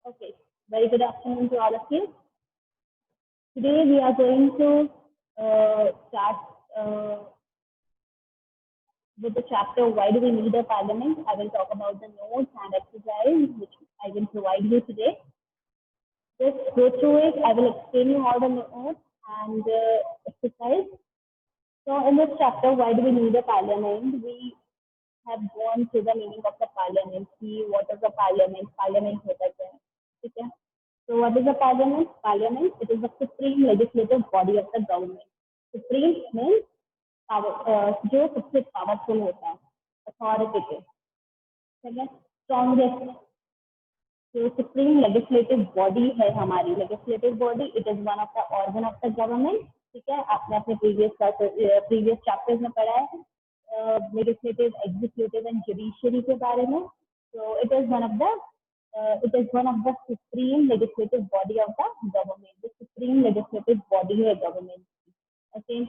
Okay, very good afternoon to all of you. Today we are going to start with the chapter Why Do We Need a Parliament? I will talk about the notes and exercise which I will provide you today. Just go through it. I will explain you all the notes and exercise. So in this chapter, Why Do We Need a Parliament? We have gone through the meaning of the parliament. See what is a parliament? Parliament होता क्या है? ठीक है? So what is a parliament? Parliament, it is the supreme legislative body of the government. Supreme means power, जो सबसे powerful होता है, authoritative. ठीक है? Strongest. जो supreme legislative body है हमारी legislative body, it is one of the organ of the government. ठीक है? आपने अपने previous chapters में पढ़ा है legislative, executive and judiciary के बारे में. So it is one of the supreme legislative body of the government. The supreme legislative body है government. Okay.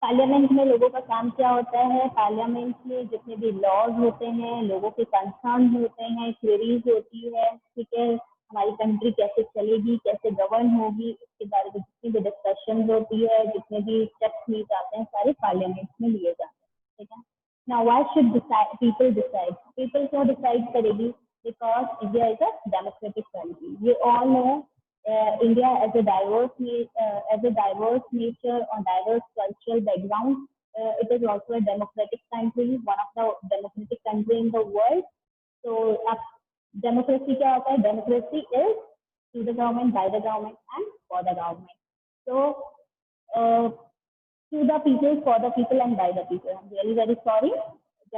पार्लियामेंट में लोगों का काम क्या होता है? पार्लियामेंट में जितने भी लॉज होते हैं, लोगों के कंसर्न होते हैं, क्वेरीज होती है, ठीक है, हमारी कंट्री कैसे चलेगी, कैसे गवर्न होगी, इसके बारे में जितनी भी डिस्कशन होती है, जितने भी स्टेप्स लिए जाते हैं, सारे पार्लियामेंट में लिए जाते हैं. ठीक है. Now why should people decide? People क्यों डिसाइड करेगी? Because India is a democratic country. You all know India as a diverse nature or diverse cultural background. It is also a democratic country, one of the democratic country in the world. So, democracy क्या होता है? Democracy is to the government, by the government, and for the government. So, to the people, for the people, and by the people. I'm really very sorry.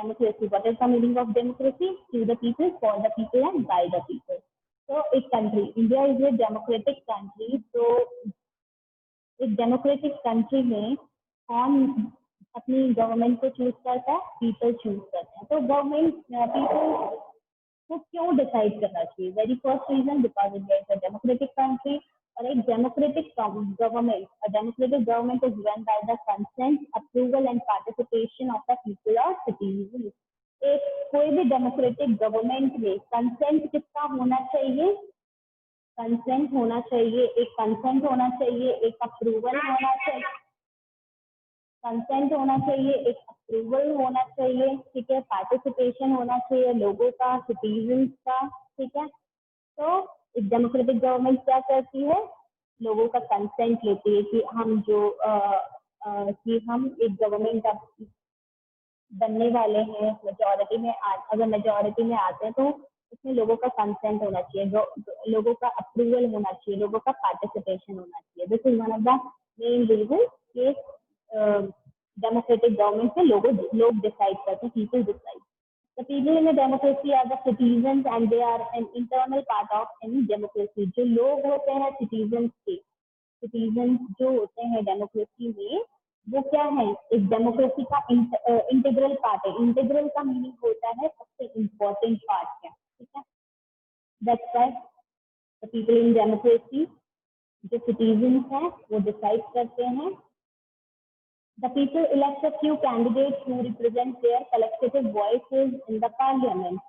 Democracy. What is the meaning of democracy? To the people, for the people, and by the people. So एक country, India is a democratic country. So एक democratic country में कौन अपनी government को choose करता है? People choose करते हैं. तो गवर्नमेंट पीपल को क्यों डिसाइड करना चाहिए? Very first reason, because India is a democratic country. और एक democratic government is run by the consent, approval and participation of the people और सिटीजन. एक कोई भी डेमोक्रेटिक गवर्नमेंट में कंसेंट किसका होना चाहिए? कंसेंट होना चाहिए. एक कंसेंट होना चाहिए, एक अप्रूवल होना चाहिए, कंसेंट होना चाहिए, एक अप्रूवल होना चाहिए. ठीक है. पार्टिसिपेशन होना चाहिए लोगों का, सिटीजन्स का. ठीक है. तो एक डेमोक्रेटिक गवर्नमेंट क्या करती है? लोगों का कंसेंट लेती है कि हम एक गवर्नमेंट बनने वाले हैं. मेजोरिटी में अगर मेजोरिटी में आते हैं तो इसमें लोगों का कंसेंट होना चाहिए, लोगों का अप्रूवल होना चाहिए, लोगों का पार्टिसिपेशन होना चाहिए. This is one of the main reason कि डेमोक्रेटिक गवर्नमेंट में लोग डिसाइड करते हैं, people decide. The people in a democracy are the citizens and they are an internal part of any democracy. जो लोग होते हैं सिटीजन जो होते हैं डेमोक्रेसी में, वो क्या है? एक डेमोक्रेसी का इंटीग्रल पार्ट है. इंटीग्रल का मीनिंग होता है सबसे इम्पोर्टेंट पार्ट है. ठीक है. That's why the people in democracy, जो सिटीजन्स हैं, वो डिसाइड करते हैं. The people elect a few candidates who represent their collective voices in the parliament.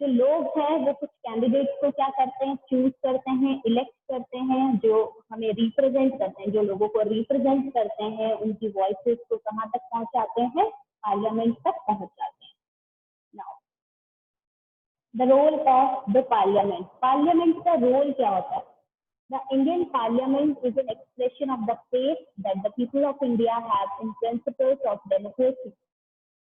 जो लोग हैं वो कुछ कैंडिडेट्स को क्या करते हैं? चूज करते हैं, इलेक्ट करते हैं, जो हमें रिप्रेजेंट करते हैं, जो लोगों को रिप्रेजेंट करते हैं, उनकी वॉइसेस को कहाँ तक पहुंचाते हैं? पार्लियामेंट तक पहुंचाते हैं. Now the role of the parliament. Parliament का रोल क्या होता है? The Indian Parliament is an expression of the faith that the people of India have in principles of democracy.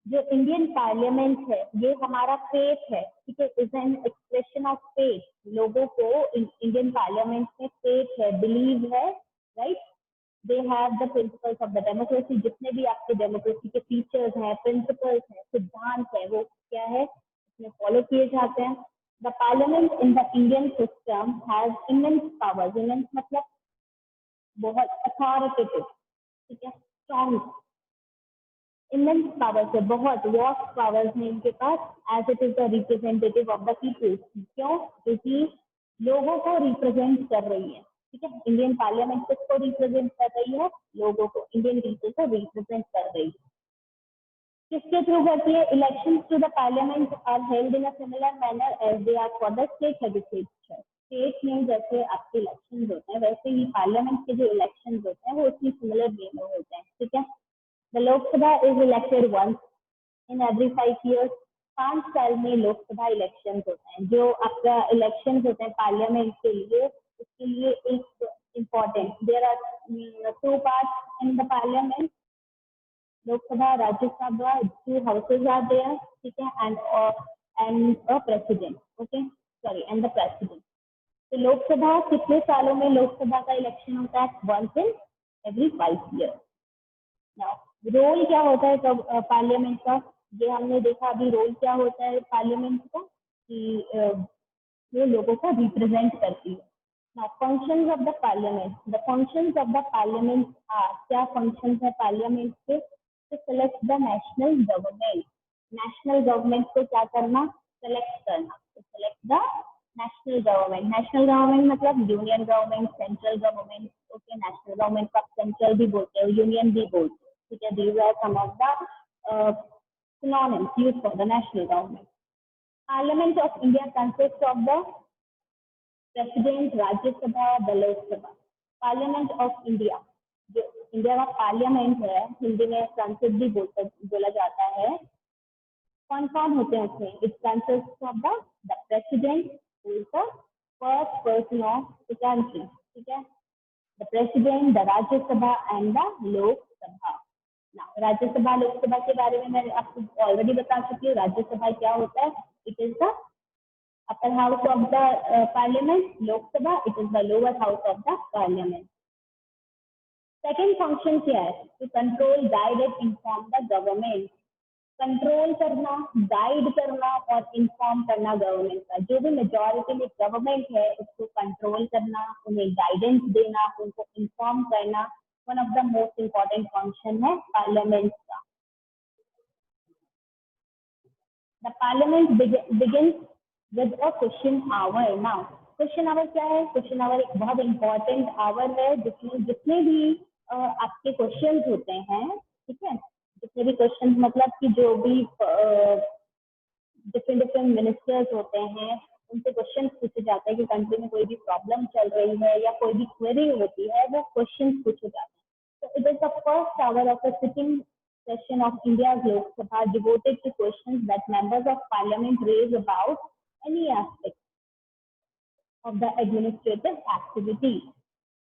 जो इंडियन पार्लियामेंट है ये हमारा फेथ है. ठीक है. Is an expression of faith. लोगों को इंडियन पार्लियामेंट में फेथ है, बिलीव है. Right. They have the principles of the democracy. जितने भी आपके डेमोक्रेसी के फीचर्स हैं, प्रिंसिपल्स हैं, सिद्धांत है, वो क्या है? इसमें फॉलो किए जाते हैं. The parliament in the Indian system has immense powers. Immense मतलब बहुत authoritative. ठीक है. Strong. Immense powers है, बहुत vast powers है इनके पास. As it is the representative of the people. क्यों? क्योंकि लोगों को रिप्रेजेंट कर रही है. ठीक है. इंडियन पार्लियामेंट किसको रिप्रेजेंट कर रही है? लोगों को, इंडियन पीपल को रिप्रेजेंट कर रही है. किसके थ्रू करती है? Elections to the parliament are held in a similar manner as they are for the state legislature. State में जैसे आपके इलेक्शंस होते हैं वैसे ही पार्लियामेंट के जो इलेक्शंस होते हैं वो उसी सिमिलर वे में होते हैं, ठीक है। The Lok Sabha is elected once in every 5 years। 5 साल में लोकसभा इलेक्शंस होते हैं। जो आपका इलेक्शंस होते हैं पार्लियामेंट के लिए, उसके लिए एक important, there are 2 parts in the parliament, Lok Sabha, Rajya Sabha, 2 houses are there, ठीक है, and a president, okay, sorry, and the president। तो लोकसभा कितने सालों में लोकसभा का इलेक्शन होता है? Once in every 5 years। Now role क्या होता है तब पार्लियामेंट का? ये हमने देखा अभी रोल क्या होता है पार्लियामेंट का, कि ये लोगों को रिप्रेजेंट करती है। Now functions of the parliament, the functions of the parliament are, क्या फंक्शंस है पार्लियामेंट के? to select the national government, national government को क्या करना? select करना। to select the national government, national government मतलब union government, central government, okay. National government का central भी बोलते हैं, यूनियन भी बोलते हैं, ठीक है। these are some of the synonyms used for the national government। Parliament of India consists of the president, Rajya Sabha, the Lok Sabha. Parliament of India, जो इंडिया का पार्लियामेंट है, हिंदी में संसद भी बोला जाता है। कौन कौन होते हैं उसमें? It consist of the president who is the first person of the country, ठीक है। The president, the Rajya Sabha and the Lok Sabha. Rajya Sabha Lok Sabha के बारे में मैं आपको ऑलरेडी बता चुकी हूँ। राज्यसभा क्या होता है? It is the upper house of the parliament। Lok Sabha, it is the lower house of the parliament। Second function क्या है? To control, guide and inform the government. Control करना, गाइड करना और इन्फॉर्म करना गवर्नमेंट का। जो भी majority में गवर्नमेंट है उसको कंट्रोल करना, उन्हें गाइडेंस देना, उनको इन्फॉर्म करना, one of the most important function है पार्लियामेंट का। The parliament begins with a question hour. Now question hour क्या है? क्वेश्चन आवर एक बहुत इंपॉर्टेंट आवर है जिसमें जितने भी आपके क्वेश्चंस होते हैं, ठीक है, जितने भी क्वेश्चंस मतलब कि जो भी डिफरेंट मिनिस्टर्स होते हैं उनसे क्वेश्चन पूछे जाते हैं कि कंट्री में कोई भी प्रॉब्लम चल रही है या कोई भी क्वेरी होती है, वो क्वेश्चन पूछे जाते हैं। तो it is the first hour of the sitting session of India's Lok Sabha devoted to questions that members of parliament raise about any aspect of the administrative activity।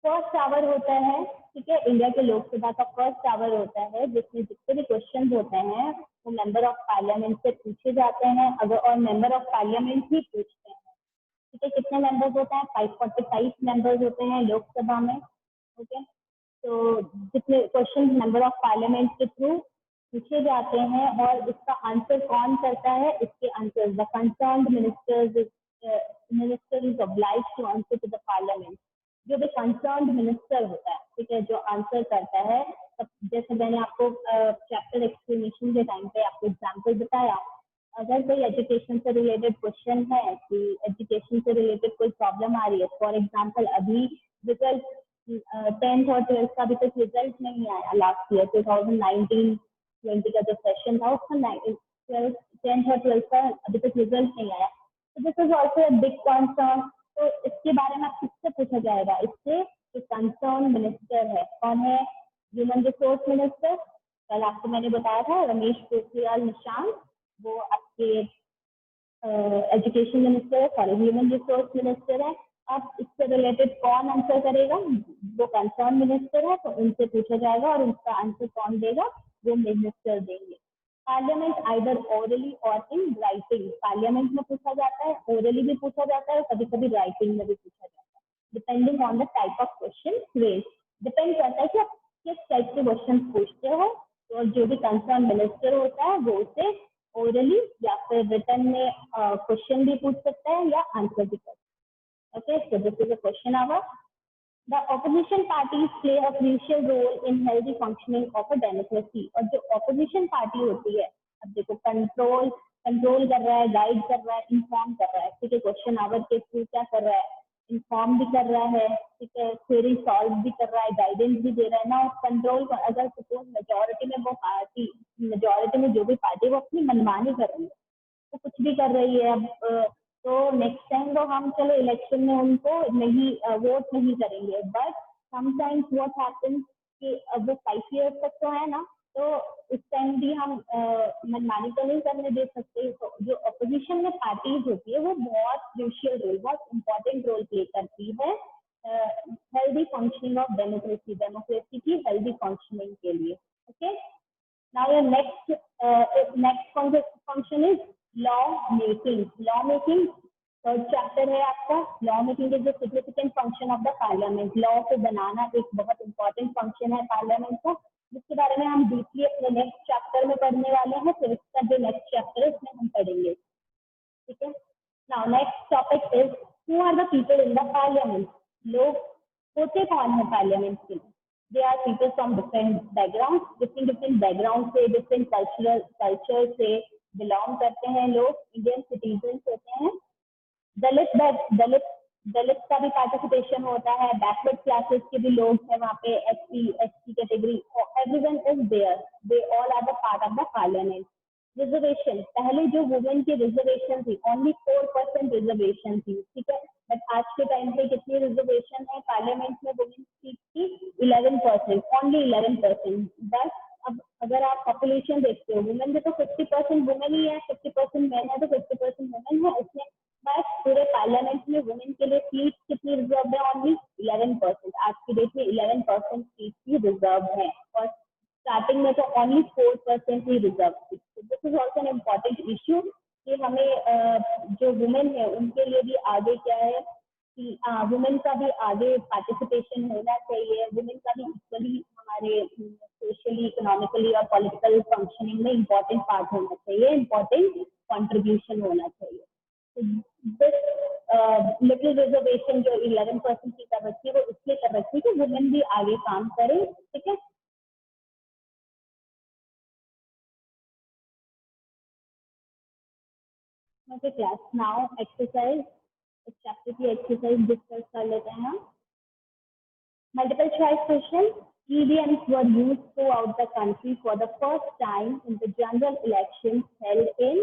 First hour होता है, ठीक है, India के लोकसभा का first hour होता है जिसमें जितने भी क्वेश्चन होते हैं वो मेंबर ऑफ पार्लियामेंट से पूछे जाते हैं। अगर और मेंबर ऑफ पार्लियामेंट ही पूछते हैं, ठीक है। कितने मेंबर्स होते हैं? 545 मेंबर्स होते हैं लोकसभा में, ओके। तो जितने क्वेश्चन मेंबर ऑफ पार्लियामेंट के थ्रू पूछे जाते हैं और इसका आंसर कौन करता है? इसके answer the concerned minister is obliged to answer to the parliament. जो भी कंसर्न्ड मिनिस्टर होता है, ठीक है, जो आंसर करता है। तब जैसे मैंने आपको चैप्टर एक्सप्लेनेशन के टाइम पे आपको एग्जाम्पल बताया, अगर कोई एजुकेशन से रिलेटेड क्वेश्चन है कि एजुकेशन से रिलेटेड कोई प्रॉब्लम आ रही है, फॉर एग्जाम्पल अभी रिजल्ट 10th और 12th का अभी तक रिजल्ट नहीं आया। लास्ट ईयर 2019-20 का जो सेशन था उसका 10th और 12th का अभी तक रिजल्ट नहीं आया। तो this is also a big concern. तो इसके बारे में किससे पूछा जाएगा? इससे जो कंसर्न मिनिस्टर है, कौन है? Human resource minister. कल आपको मैंने बताया था रमेश पोखरियाल निशंक, वो आपके एजुकेशन मिनिस्टर है, सॉरी ह्यूमन रिसोर्स मिनिस्टर है। अब इससे रिलेटेड कौन आंसर करेगा? वो कंसर्न मिनिस्टर है, तो उनसे पूछा जाएगा और उसका आंसर कौन देगा? वो मिनिस्टर देंगे। पार्लियामेंट आइदर ओरली और इन राइटिंग। पार्लियामेंट में पूछा जाता है, ओरली भी पूछा जाता है, कभी कभी राइटिंग में भी पूछा जाता है, depending on the type of question raise. Depend करता है कि आप किस टाइप के क्वेश्चन पूछते हो। तो जो भी कंसर्न मिनिस्टर होता है वो उसे ओरली या फिर रिटर्न में क्वेश्चन भी पूछ सकता है या आंसर भी कर सकता है। Okay, so this is a question hour. The opposition parties play a crucial role in healthy functioning of a democracy। और जो opposition party होती है, अब देखो कंट्रोल कर रहा है, गाइड कर रहा है, इन्फॉर्म कर रहा है, ठीक है। क्वेश्चन आवर के थ्रू क्या कर रहा है? इन्फॉर्म भी कर रहा है, ठीक है, क्वेरी सॉल्व भी कर रहा है, गाइडेंस भी दे रहा है ना। कंट्रोल, अगर सपोज मेजोरिटी में वो पार्टी मेजोरिटी में जो भी पार्टी वो अपनी मनमानी कर रही है, तो कुछ भी कर रही है। अब तो नेक्स्ट टाइम तो हम चलो इलेक्शन में उनको नहीं वोट नहीं करेंगे, बट समटाइम्स व्हाट हैपेंस कि अब वो 5 years तक तो है ना, तो उस टाइम भी हम मनमानी तो नहीं करने दे सकते। तो जो अपोजिशन में पार्टीज होती है वो बहुत क्रूशियल रोल, बहुत इंपॉर्टेंट रोल प्ले करती है healthy functioning of democracy, democracy की हेल्दी फंक्शनिंग के लिए। Okay, now your next function is law making. Law making third chapter है आपका। Law making is the significant function of the parliament. Law को बनाना एक बहुत इंपॉर्टेंट फंक्शन है parliament का, जिसके बारे में हम डीपली अपने नेक्स्ट चैप्टर में पढ़ने वाले हैं। फिर इसका जो नेक्स्ट चैप्टर है उसमें हम पढ़ेंगे, ठीक है। Now next topic is who are the people in the parliament. लोग होते कौन है पार्लियामेंट के? They are people from different background, different different background से, डिफरेंट कल्चर से बिलोंग करते हैं लोग, इंडियन सिटीजन होते हैं। दलित दलित दलित का भी पार्टिसिपेशन होता है, बैकवर्ड क्लासेस के भी लोग हैं वहाँ पे, ST category, everyone is there, they all are the part of the parliament. Reservation, पहले जो वुमेन की रिजर्वेशन थी ओनली 4% रिजर्वेशन थी, ठीक है, बट आज के टाइम पे कितनी रिजर्वेशन है पार्लियामेंट में वुमेन सीट की? 11%, ओनली 11%। बस अब अगर आप पॉपुलेशन देखते हो, वुमेन में तो 50% वुमेन ही है, 50% मैन है, तो 50% वुमेन है उसमें। बस पूरे पार्लियामेंट में वुमेन के लिए सीट कितनी रिजर्व है? ओनली 11%। आज की डेट में 11% सीट ही रिजर्व है, और स्टार्टिंग में तो ओनली 4% ही रिजर्व थी। This is also an important issue कि हमें जो वुमेन है उनके लिए भी आगे क्या है कि वुमेन का भी आगे पार्टिसिपेशन होना चाहिए, वुमेन का भी इक्वली हमारे सोशली, इकोनॉमिकली और पॉलिटिकल फंक्शनिंग में इम्पोर्टेंट पार्ट होना चाहिए, इम्पोर्टेंट कंट्रीब्यूशन होना चाहिए। लिटिल रिजर्वेशन जो 11% की कर रखी है वो इसलिए कर रखी है कि वुमेन भी आगे काम करे, ठीक है। ओके क्लास, नाउ एक्सरसाइज, इस चैप्टर की एक्सरसाइज डिस्कस कर लेते हैं हम। Multiple choice questions. EVMs were used throughout the country for the first time in the general elections held in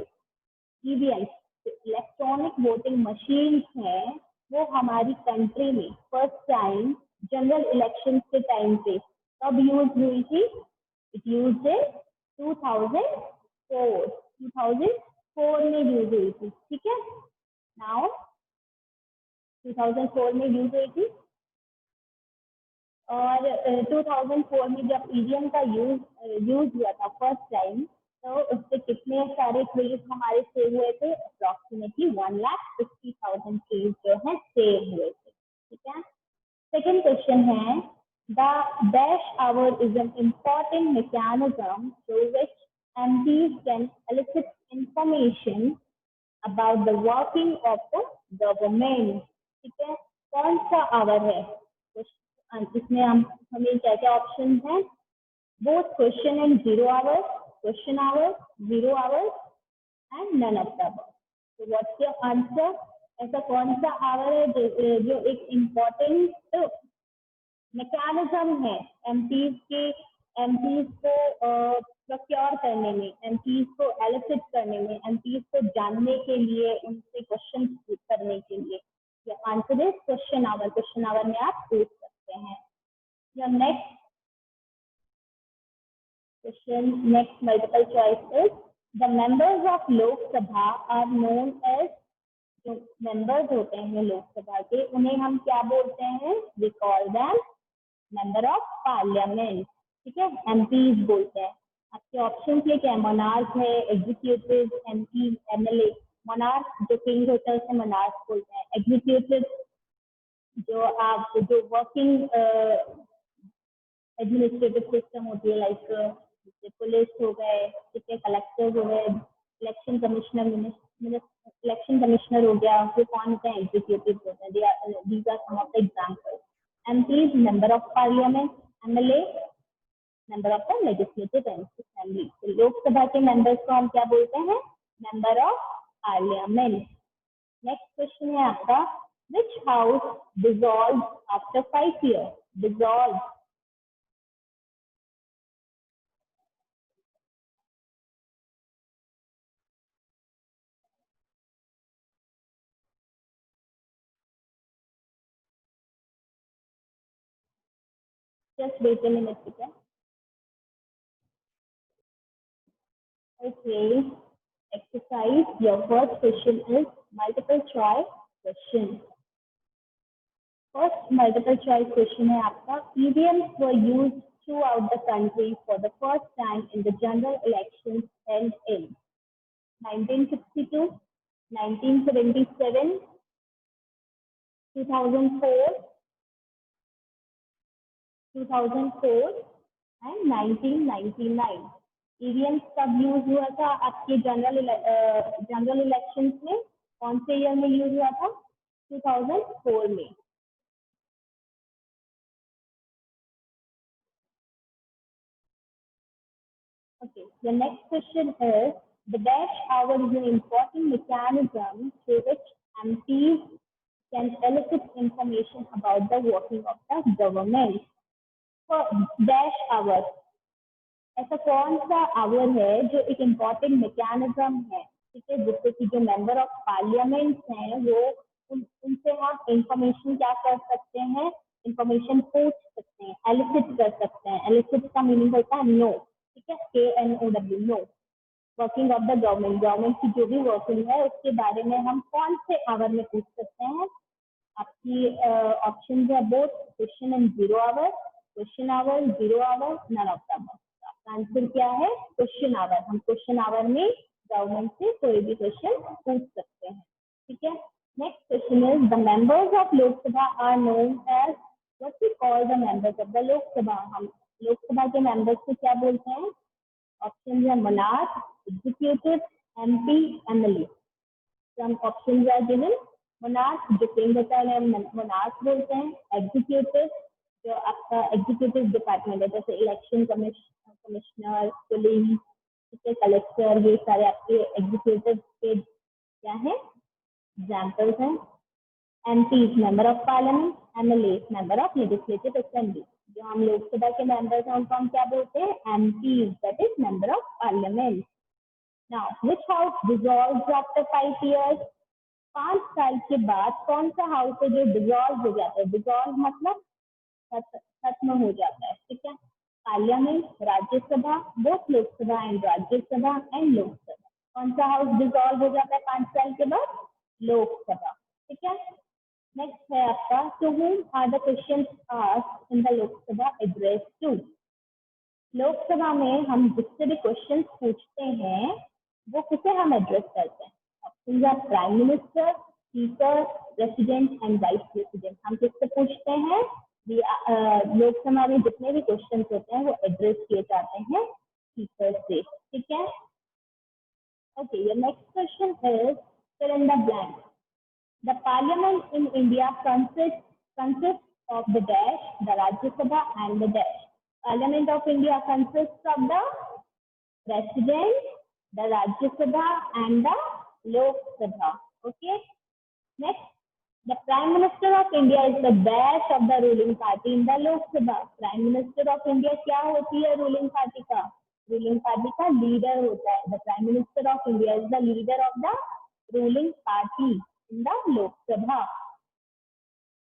EVMs. Electronic voting machines हैं वो हमारी कंट्री में फर्स्ट टाइम जनरल इलेक्शन के टाइम पे कब यूज हुई थी? इट यूज इन 2004 में यूज हुई थी, ठीक है। नाउ 2004 में यूज हुई थी, और 2004 में जब ईवीएम का यूज हुआ था फर्स्ट टाइम, तो उससे कितने सारे ट्रीज हमारे सेव हुए थे? अप्रॉक्सीमेटली 1,50,000 ट्रीज जो है सेव हुए थे, ठीक है। सेकेंड क्वेश्चन है the dash our is an important mechanism through which MPs can elicit information about the working of the government, ठीक है। कौन सा आवर है? इसमें हमें क्या क्या ऑप्शन है? Both question and 0 hours, question hours, 0 hours and none of the above. तो व्हाट्स योर आंसर? ऐसा कौन सा आवर है जो एक इम्पोर्टेंट मैकेनिज्म है एमपीज को प्रोक्योर करने में, एमपीज को एलिसिट करने में, एमपीज को जानने के लिए, उनसे क्वेश्चन करने के लिए। Answer is question hour. Question hour में आप पूछ सकते हैं। Your next question, next multiple choice is the members of Lok Sabha are known as, जो members होते हैं लोकसभा के उन्हें हम क्या बोलते हैं? We call them member of parliament, ठीक है, MPs बोलते हैं। आपके ऑप्शन ये क्या है? मोनार्क है, एग्जीक्यूटिव, MP, MLA। मोनार्क जो किंग होता है उसे मोनार्क बोलते हैं। एग्जीक्यूटिव जो वर्किंग एडमिनिस्ट्रेटिव सिस्टम होती है, लाइक पुलिस हो गए, ठीक है, कलेक्टर हो गए, इलेक्शन कमिश्नर हो गया, वो कौन होते हैं? एग्जीक्यूटिव होते हैं। These are some of the examples. MPs member of parliament, MLA member of the legislative assembly. तो लोकसभा के मेंबर्स को हम क्या बोलते हैं? Member of parliament. Next question है आपका, which house dissolve after 5 years? Dissolve Just wait a minute, okay? Okay. Exercise. Your first question is multiple choice question. First multiple choice question है आपका. EVMs were used throughout the country for the first time in the general elections held in 1962, 1977, 2004, 2004 and 1999. EVMs कब use हुआ था आपके general elections में? कौन से year में यूज हुआ था? 2004 में. Okay, the next question is, the dash hour is an important mechanism through which MPs can elicit information about the working of the government. So, dash hour, ऐसा कौन सा आवर है जो एक इम्पोर्टेंट मैकेनिज्म है, ठीक है, जिससे कि जो मेंबर ऑफ पार्लियामेंट हैं वो उनसे हम इंफॉर्मेशन क्या कर सकते हैं, इंफॉर्मेशन पूछ सकते हैं, एलिसिट कर सकते हैं. एलिसिट का मीनिंग होता है नो, ठीक है, KNOW, no. Working of the government की जो भी वर्किंग है उसके बारे में हम कौन से आवर में पूछ सकते हैं? आपकी ऑप्शन है both question and 0 hour, question hour, 0 hour, none of the above. Answer क्या है? Question hour. हम क्वेश्चन आवर में गवर्नमेंट से कोई भी क्वेश्चन पूछ सकते हैं, ठीक है. Next question is, the members of Lok Sabha are known as, what we call the members of the Lok Sabha. हम लोकसभा के मेंबर्स को क्या बोलते हैं? ऑप्शन है monarch, executive, MP, MLA. some options are given. Monarch जो किंग होता है मोनार्क बोलते हैं. एग्जीक्यूटिव जो आपका एग्जीक्यूटिव डिपार्टमेंट है, जैसे इलेक्शन कमिश्नर, पुलिस, कलेक्टर, ये सारे आपके एग्जीक्यूटिव के क्या है? एग्जाम्पल्स हैं. MP member of parliament, MLA member of legislative assembly. जो हम लोकसभा के मेंबर्स हैं उनको हम क्या बोलते हैं? MP, that is member of parliament. Now, which house dissolves after 5 years? 5 साल के बाद कौन सा हाउस है जो डिजॉल्व हो जाता है? डिजॉल्व मतलब खत्म हो जाता है, ठीक है. Parliament, Rajya Sabha, both Lok Sabha and Rajya Sabha and Lok Sabha. कौन सा हाउस डिजॉल्व हो जाता है 5 साल के बाद? लोकसभा, ठीक है. नेक्स्ट है आपका, to whom are the questions asked in the Lok Sabha address to. Lok Sabha में हम जिससे भी क्वेश्चन पूछते हैं वो किसे हम एड्रेस करते हैं? ऑप्शन है prime minister, speaker, president and vice president. हम किससे पूछते हैं? लोकसभा में जितने भी क्वेश्चन होते हैं वो एड्रेस किए जाते हैं स्पीकर से, ठीक है. Okay, your next question is, fill in the blank. The parliament in India consists of the dash, the Rajya Sabha and the dash. Parliament of India consists of the President, the Rajya Sabha and the Lok Sabha. Okay. Next, the Prime Minister of India is the dash of the ruling party in the Lok Sabha. Prime Minister of India क्या होती है ruling party का? Ruling party का leader होता है. The Prime Minister of India is the leader of the ruling party in the Lok Sabha.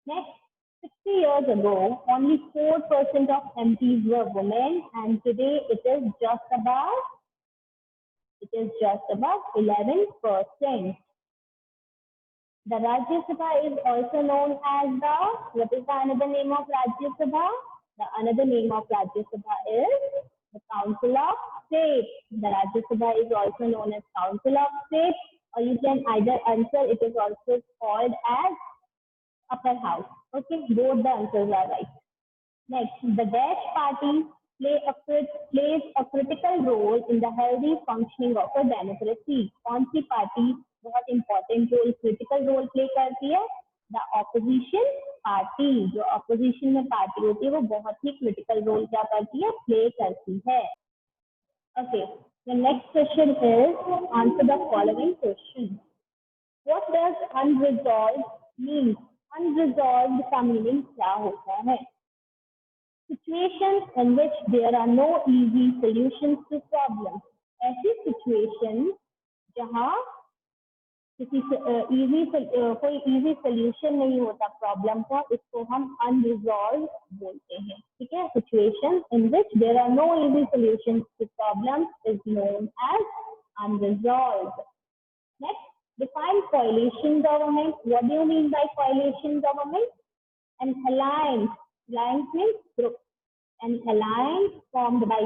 Next, 60 years ago, only 4% of MPs were women, and today it is just about 11%. The Rajya Sabha is also known as the, what is the another name of Rajya Sabha? The another name of Rajya Sabha is the Council of State. The Rajya Sabha is also known as Council of State, or you can either answer it is also called as upper house. Okay, both the answers are right. Next, the dash party plays a critical role in the healthy functioning of a democracy. कौन सी party बहुत important role, critical role play करती है? The opposition party. जो opposition में party होती है वो बहुत ही critical role क्या करती है? Play करती है. Okay, the next question is, answer the following question. What does unresolved mean? Unresolved का मीनिंग क्या होता है? Situations in which there are no easy solutions to problems. ऐसी situations जहाँ किसी कोई इजी सोल्यूशन नहीं होता प्रॉब्लम का, इसको हम अनरिजॉल्व बोलते हैं, ठीक है। Situation in which there are no easy solution to problem is known as unresolved. Next, define coalition government. What do you mean by coalition government? An alliance means group. An alliance formed by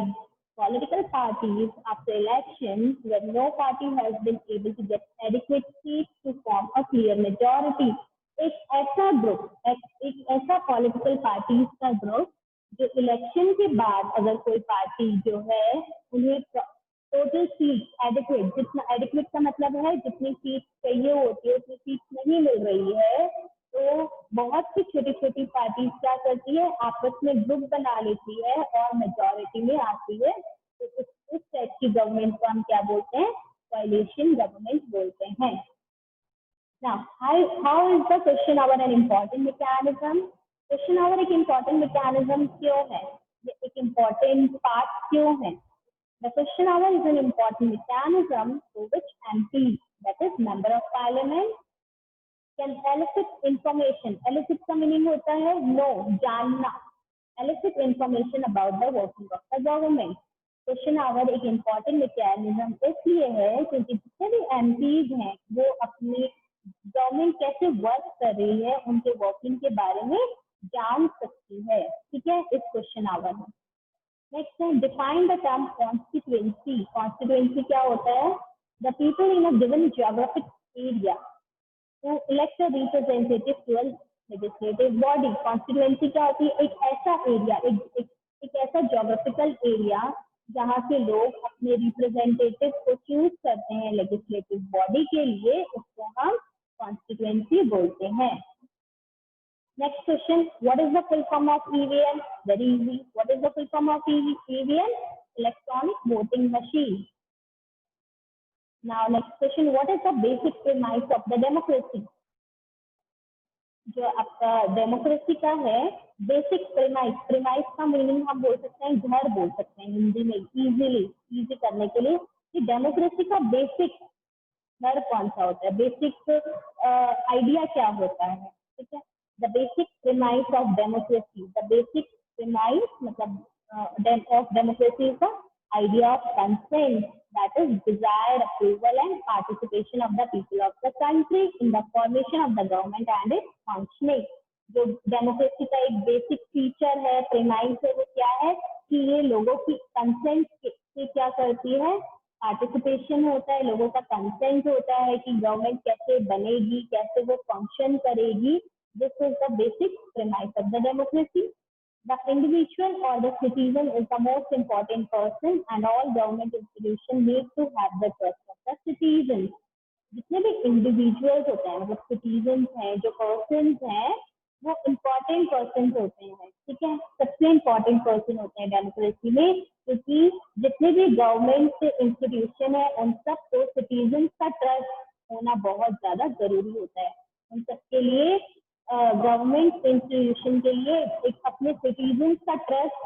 political parties after elections when no party has been able to get adequate seats to form a clear majority. एक ऐसा group, एक ऐसा political parties का group जो election के बाद अगर कोई पार्टी जो है उन्हें टोटल सीट एडिक्वेट, जितना एडिक्वेट का मतलब है जितनी सीट चाहिए होती है उतनी सीट नहीं मिल रही है, तो बहुत सी छोटी छोटी पार्टीज क्या करती है, आपस में ग्रुप बना लेती है और मेजोरिटी में आती है। तो उस टाइप की गवर्नमेंट को हम क्या बोलते हैं, कोएलिशन गवर्नमेंट बोलते हैं। Now, how is the question hour an important mechanism? Question hour एक important mechanism क्यों है, ये एक important part क्यों है? The question hour is an important mechanism through which MP, that is member of parliament, can elicit information. Elicit का meaning होता है नो, जानना। Elicit information about the working of the government. Question hour एक important mechanism इसलिए है क्योंकि जितने भी एमपीज हैं वो अपनी गवर्नमेंट कैसे वर्क कर रही है उनके वर्किंग के बारे में जान सकती है, ठीक है, इस क्वेश्चन आवर में। नेक्स्ट है define the term constituency. Constituency क्या होता है, the people in a given geographic area to elect a representative to a legislative body. Constituency क्या होती है, एक ऐसा एरिया, एक ऐसा ज्योग्राफिकल एरिया जहाँ के लोग अपने रिप्रेजेंटेटिव को चूज करते हैं लेजिस्लेटिव बॉडी के लिए, उसको हम कॉन्स्टिट्यूएंसी बोलते हैं। Next question, what is the full form of EVM? Very easy. What is the full form of EVM? Electronic voting machine. Now next question, what is the basic premise of the democracy? जो आपका democracy का है basic premise, premise का meaning हम बोल सकते हैं घर बोल सकते हैं हिंदी में इजी करने के लिए, कि डेमोक्रेसी का बेसिक घर कौन सा होता है, बेसिक आइडिया क्या होता है, ठीक है। The basic premise of democracy, the basic premise मतलब of democracy is the idea of consent, that is desired approval and participation of the people of the country in the formation of the government and its functioning. जो democracy का एक basic feature है, premise है, वो क्या है कि ये लोगों की कंसेंट से क्या करती है, पार्टिसिपेशन होता है, लोगों का कंसेंट होता है कि गवर्नमेंट कैसे बनेगी, कैसे वो फंक्शन करेगी। This is the basic premise of the democracy. The individual or the citizen is the most important person and all government institutions need to have the trust of the citizens. जितने भी individuals होते हैं मतलब citizen हैं, जो person हैं वो important person होते हैं, ठीक है, सबसे इम्पोर्टेंट पर्सन होते हैं डेमोक्रेसी में, क्योंकि जितने भी गवर्नमेंट इंस्टीट्यूशन है उन सबको सिटीजन का ट्रस्ट होना बहुत ज्यादा जरूरी होता है। उन सबके लिए गवर्नमेंट इंस्टीट्यूशन के लिए एक अपने सिटीजन का ट्रस्ट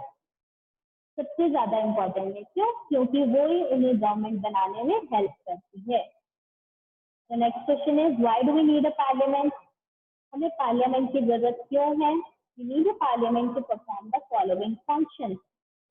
सबसे ज्यादा इम्पोर्टेंट है। क्यों? क्योंकि वो ही उन्हें गवर्नमेंट बनाने में हेल्प करती है। The next question is why do we need a parliament? हमें पार्लियामेंट की जरूरत क्यों है? We need a parliament to perform the following functions.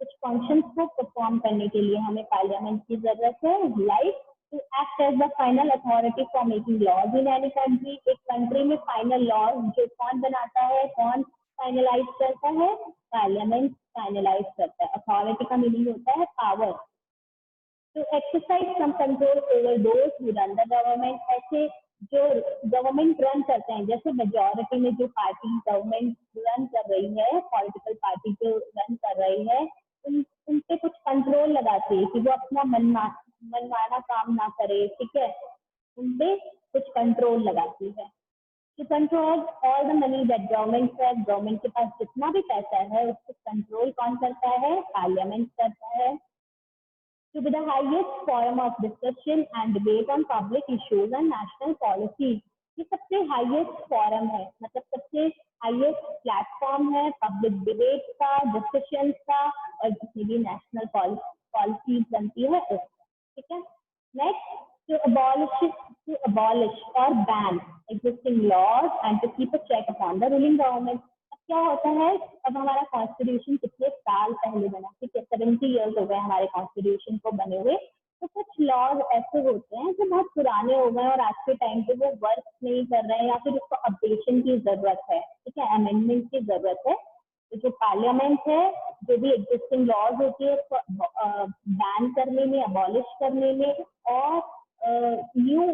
कुछ फंक्शंस को परफॉर्म करने के लिए हमें पार्लियामेंट की जरूरत है, like to act as the final authority for making laws in any country. एक कंट्री में फाइनल लॉज जो कौन बनाता है, कौन फाइनलाइज करता है, पार्लियामेंट फाइनलाइज करता है। अथॉरिटी का मीनिंग होता है पावर। तो exercise some control over those who run the government, ऐसे जो गवर्नमेंट रन करते हैं, जैसे मेजोरिटी में जो पार्टी गवर्नमेंट रन कर रही है, पॉलिटिकल पार्टी जो रन कर रही है, उन पे कुछ कंट्रोल लगाती है कि वो अपना मनमाना काम ना करे, ठीक है, उन पे कुछ कंट्रोल लगाती है। To control all the money that government है, गवर्नमेंट के पास जितना भी पैसा है उसको कंट्रोल कौन करता है, पार्लियामेंट करता है। To be the highest forum of discussion and debate on public issues and national policies. ये सबसे हाईएस्ट फॉरम है, मतलब सबसे हाईएस्ट प्लेटफॉर्म है पब्लिक डिबेट का, डिस्कशन का, और जितनी भी नेशनल पॉलिसीज बनती है उसका, ठीक है। Next, to abolish to abolish or ban existing laws and to keep a check upon the ruling government. अब क्या होता है, अब हमारा कॉन्स्टिट्यूशन कितने साल पहले बना, ठीक है, 70 ईयर्स हो गए हमारे कॉन्स्टिट्यूशन को बने हुए, तो कुछ लॉज ऐसे होते हैं जो बहुत पुराने हो गए और आज के टाइम पे वो वर्क नहीं कर रहे हैं या फिर उसको अपडेशन की जरूरत है, ठीक है, अमेंडमेंट की जरूरत है। तो जो पार्लियामेंट है जो भी एग्जिस्टिंग लॉज होती है उसको बैन करने में, अबॉलिश करने में और न्यू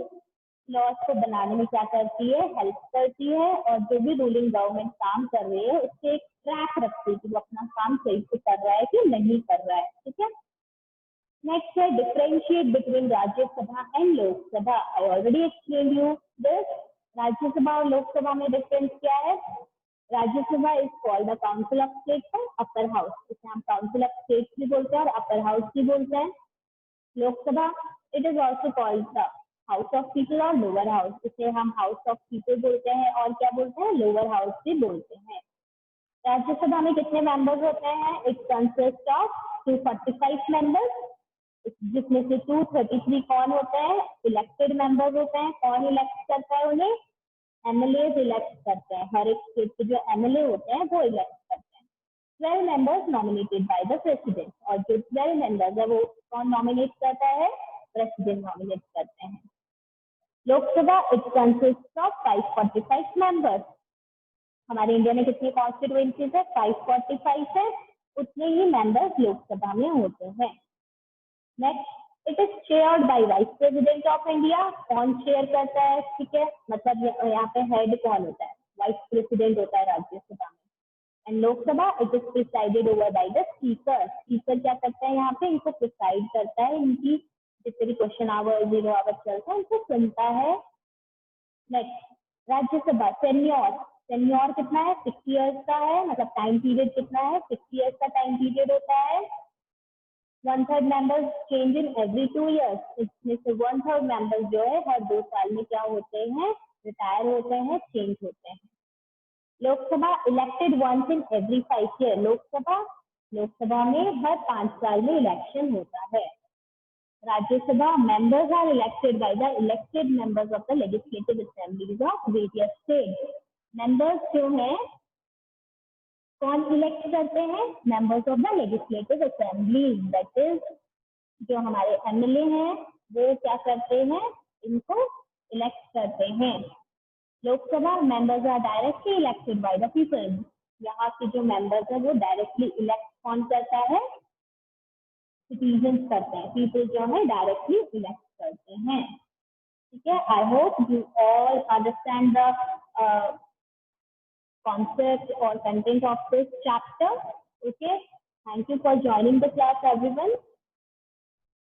लॉज को बनाने में क्या करती है, हेल्प करती है। और जो भी रूलिंग गवर्नमेंट काम कर रही है उसके एक ट्रैक रखती है कि वो अपना काम सही से कर रहा है कि नहीं कर रहा है, ठीक है। नेक्स्ट है differentiate between Rajya Sabha and Lok Sabha. I already explain you this. Rajya Sabha और लोकसभा में डिफरेंस क्या है? Rajya Sabha is called the council of state और अपर हाउस, इसे हम काउंसिल ऑफ स्टेट भी बोलते हैं और अपर हाउस भी बोलते हैं। Lok Sabha it is also called the house of people और लोअर हाउस, इसे हम हाउस ऑफ पीपल बोलते हैं और क्या बोलते हैं, लोअर हाउस भी बोलते हैं। राज्यसभा में कितने मेंबर्स होते हैं? इट कंसिस्ट ऑफ 245 मेंबर्स, जिसमें से 233 कौन होते हैं? इलेक्टेड मेंबर्स होते हैं। कौन इलेक्ट करता है उन्हें? एमएलए इलेक्ट करते हैं। हर एक स्टेट के जो एमएलए होते हैं वो इलेक्ट करते हैं। 12 members nominated by the president, और जो 12 मेंबर्स है वो कौन नॉमिनेट करता है? प्रेसिडेंट नॉमिनेट करते हैं। Lok Sabha it consist of 545 members. हमारे इंडिया में कितनी कॉन्स्टिट्यूएंसीज है? 545 है, उतने ही मेंबर्स लोकसभा में होते हैं। Next it is chaired by vice president of India. कौन चेयर करता है? ठीक है, मतलब यहाँ पे हेड कौन होता है? वाइस प्रेसिडेंट होता है राज्यसभा में। And Lok Sabha it is presided over by the speaker. Speaker क्या करता है यहाँ पे? इनको प्रिसाइड करता है, इनकी जितने भी क्वेश्चन आवर 0 आवर चलता है उनको सुनता है। नेक्स्ट राज्यसभा टेन्योर, टेन्योर कितना है? 6 इयर्स का है, मतलब टाइम पीरियड कितना है? 6 इयर्स का टाइम पीरियड होता है। 1/3 members change in every 2 years, इसमें से 1/3 मेंबर्स जो है हर 2 साल में क्या होते हैं? रिटायर होते हैं, चेंज होते हैं। Lok Sabha elected once in every 5 year. Lok Sabha में हर 5 साल में इलेक्शन होता है। Rajya Sabha members are elected by the elected members of the legislative assemblies of various state. Members जो है कौन इलेक्ट करते हैं? Members of the legislative assemblies, that is जो हमारे एमएलए हैं वो क्या करते हैं? इनको इलेक्ट करते हैं। Lok Sabha members are directly elected by the people. यहाँ के जो मेंबर्स है वो डायरेक्टली इलेक्ट कौन करता है? सिटीजन्स करते हैं, पीपल जो है डायरेक्टली इलेक्ट करते हैं, ठीक है। I hope you all understand the concept or content of this chapter. Okay, thank you for joining the class everyone.